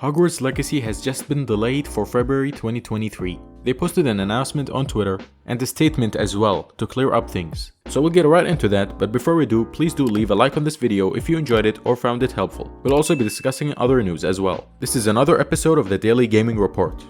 Hogwarts Legacy has just been delayed for February 2023. They posted an announcement on Twitter and a statement as well to clear up things. So we'll get right into that, but before we do, please do leave a like on this video if you enjoyed it or found it helpful. We'll also be discussing other news as well. This is another episode of the Daily Gaming Report.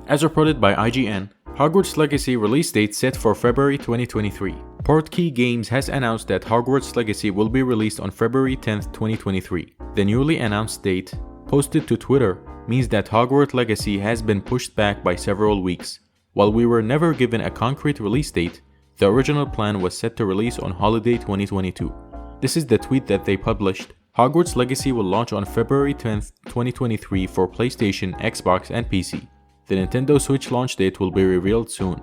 As reported by IGN, Hogwarts Legacy release date set for February 2023. Portkey Games has announced that Hogwarts Legacy will be released on February 10th, 2023. The newly announced date, posted to Twitter, means that Hogwarts Legacy has been pushed back by several weeks. While we were never given a concrete release date, the original plan was set to release on holiday 2022. This is the tweet that they published. Hogwarts Legacy will launch on February 10th, 2023 for PlayStation, Xbox, and PC. The Nintendo Switch launch date will be revealed soon.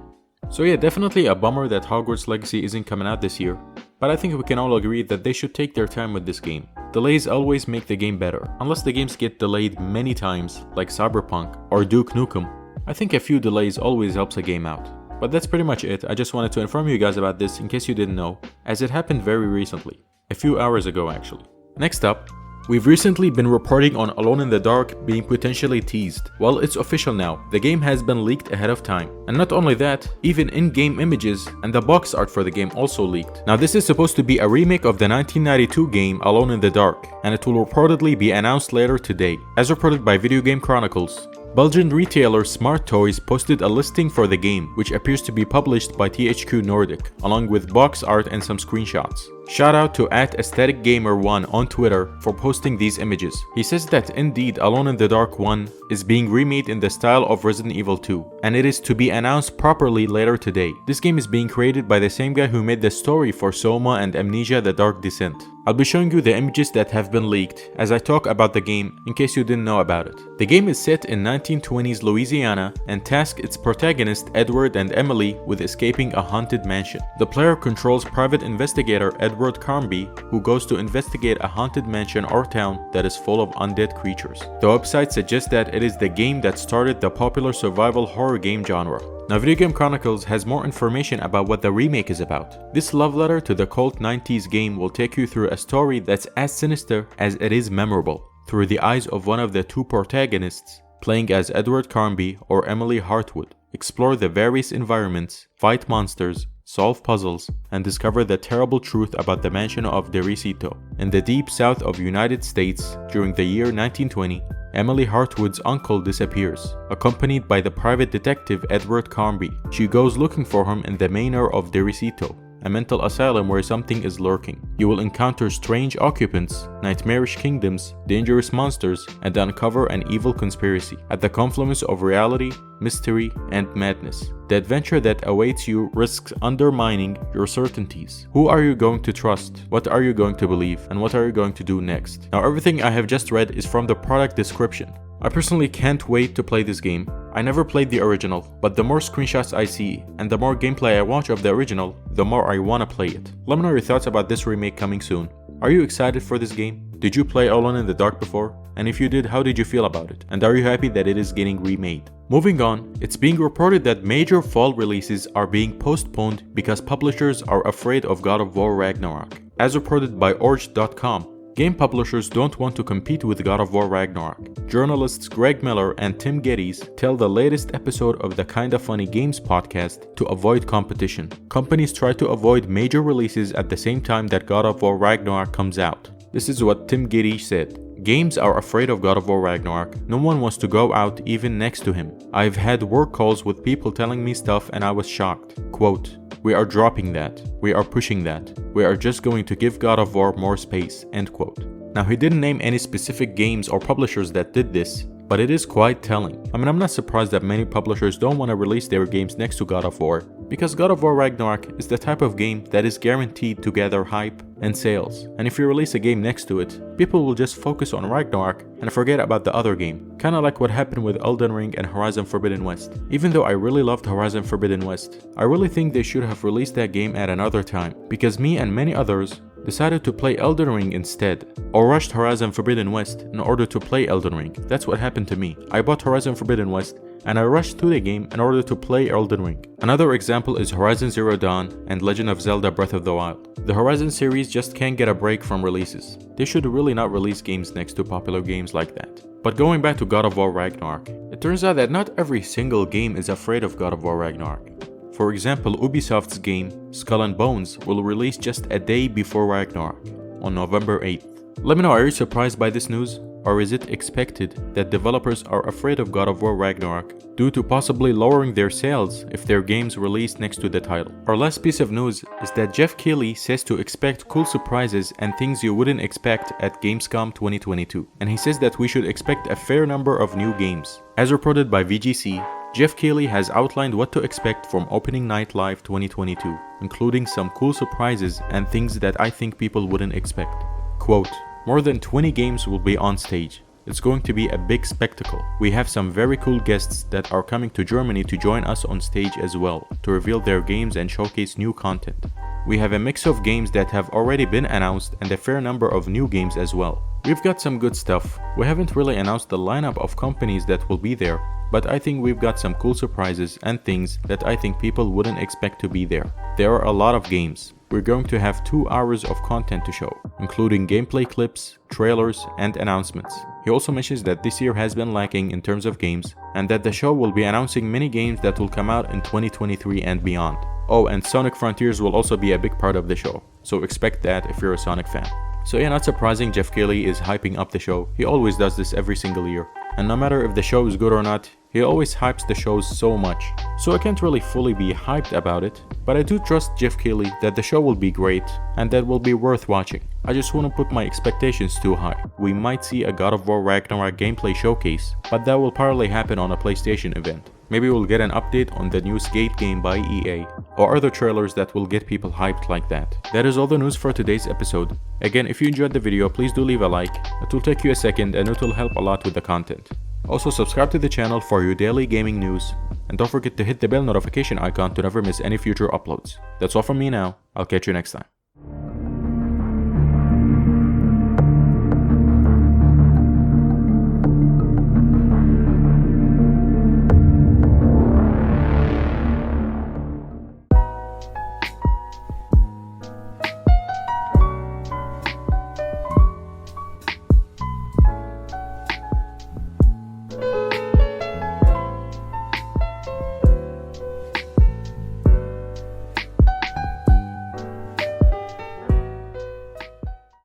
So yeah, definitely a bummer that Hogwarts Legacy isn't coming out this year, but I think we can all agree that they should take their time with this game. Delays always make the game better, unless the games get delayed many times, like Cyberpunk or Duke Nukem. I think a few delays always helps a game out. But that's pretty much it. I just wanted to inform you guys about this in case you didn't know, as it happened very recently, a few hours ago actually. Next up, we've recently been reporting on Alone in the Dark being potentially teased. Well, it's official now. The game has been leaked ahead of time. And not only that, even in-game images and the box art for the game also leaked. Now this is supposed to be a remake of the 1992 game Alone in the Dark, and it will reportedly be announced later today. As reported by Video Game Chronicles, Belgian retailer Smart Toys posted a listing for the game, which appears to be published by THQ Nordic, along with box art and some screenshots. Shout out to @AestheticGamer1 on Twitter for posting these images. He says that indeed Alone in the Dark 1 is being remade in the style of Resident Evil 2, and it is to be announced properly later today. This game is being created by the same guy who made the story for Soma and Amnesia: The Dark Descent. I'll be showing you the images that have been leaked as I talk about the game in case you didn't know about it. The game is set in 1920s Louisiana and tasks its protagonist Edward and Emily with escaping a haunted mansion. The player controls private investigator Edward Carnby, who goes to investigate a haunted mansion or town that is full of undead creatures. The website suggests that it is the game that started the popular survival horror game genre. Now Video Game Chronicles has more information about what the remake is about. This love letter to the cult 90s game will take you through a story that's as sinister as it is memorable, through the eyes of one of the two protagonists, playing as Edward Carnby or Emily Hartwood. Explore the various environments, fight monsters, solve puzzles, and discover the terrible truth about the mansion of Derisito. In the deep south of United States during the year 1920, Emily Hartwood's uncle disappears, accompanied by the private detective Edward Carnby. She goes looking for him in the manor of Derisito, a mental asylum where something is lurking. You will encounter strange occupants, nightmarish kingdoms, dangerous monsters, and uncover an evil conspiracy at the confluence of reality, mystery, and madness. The adventure that awaits you risks undermining your certainties. Who are you going to trust? What are you going to believe? And what are you going to do next? Now everything I have just read is from the product description. I personally can't wait to play this game. I never played the original, but the more screenshots I see and the more gameplay I watch of the original, the more I wanna play it. Let me know your thoughts about this remake coming soon. Are you excited for this game? Did you play Alone in the Dark before? And if you did, how did you feel about it? And are you happy that it is getting remade? Moving on, it's being reported that major fall releases are being postponed because publishers are afraid of God of War Ragnarok. As reported by Orge.com, game publishers don't want to compete with God of War Ragnarok. Journalists Greg Miller and Tim Geddes tell the latest episode of the Kinda Funny Games podcast to avoid competition. Companies try to avoid major releases at the same time that God of War Ragnarok comes out. This is what Tim Geddes said. Games are afraid of God of War Ragnarok. No one wants to go out even next to him. I've had work calls with people telling me stuff and I was shocked. Quote, "We are dropping that. We are pushing that. We are just going to give God of War more space." End quote. Now he didn't name any specific games or publishers that did this, but it is quite telling. I mean, I'm not surprised that many publishers don't want to release their games next to God of War, because God of War Ragnarok is the type of game that is guaranteed to gather hype and sales. And if you release a game next to it, people will just focus on Ragnarok and forget about the other game. Kinda like what happened with Elden Ring and Horizon Forbidden West. Even though I really loved Horizon Forbidden West, I really think they should have released that game at another time, because me and many others decided to play Elden Ring instead, or rushed Horizon Forbidden West in order to play Elden Ring. That's what happened to me. I bought Horizon Forbidden West and I rushed to the game in order to play Elden Ring. Another example is Horizon Zero Dawn and Legend of Zelda Breath of the Wild. The Horizon series just can't get a break from releases. They should really not release games next to popular games like that. But going back to God of War Ragnarok, it turns out that not every single game is afraid of God of War Ragnarok. For example, Ubisoft's game, Skull and Bones, will release just a day before Ragnarok, on November 8th. Let me know, are you surprised by this news? Or is it expected that developers are afraid of God of War Ragnarok due to possibly lowering their sales if their games release next to the title? Our last piece of news is that Geoff Keighley says to expect cool surprises and things you wouldn't expect at Gamescom 2022. And he says that we should expect a fair number of new games. As reported by VGC, Geoff Keighley has outlined what to expect from Opening Night Live 2022, including some cool surprises and things that I think people wouldn't expect. Quote, "More than 20 games will be on stage. It's going to be a big spectacle. We have some very cool guests that are coming to Germany to join us on stage as well, to reveal their games and showcase new content. We have a mix of games that have already been announced and a fair number of new games as well. We've got some good stuff. We haven't really announced the lineup of companies that will be there, but I think we've got some cool surprises and things that I think people wouldn't expect to be there. There are a lot of games. We're going to have 2 hours of content to show, including gameplay clips, trailers, and announcements." He also mentions that this year has been lacking in terms of games, and that the show will be announcing many games that will come out in 2023 and beyond. Oh, and Sonic Frontiers will also be a big part of the show, so expect that if you're a Sonic fan. So yeah, not surprising Geoff Keighley is hyping up the show. He always does this every single year. And no matter if the show is good or not, he always hypes the shows so much. So I can't really fully be hyped about it, but I do trust Geoff Keighley that the show will be great and that will be worth watching. I just want to put my expectations too high. We might see a God of War Ragnarok gameplay showcase, but that will probably happen on a PlayStation event. Maybe we'll get an update on the new Skate game by EA, or other trailers that will get people hyped like that. That is all the news for today's episode. Again, if you enjoyed the video, please do leave a like. It will take you a second and it will help a lot with the content. Also, subscribe to the channel for your daily gaming news, and don't forget to hit the bell notification icon to never miss any future uploads. That's all from me now. I'll catch you next time.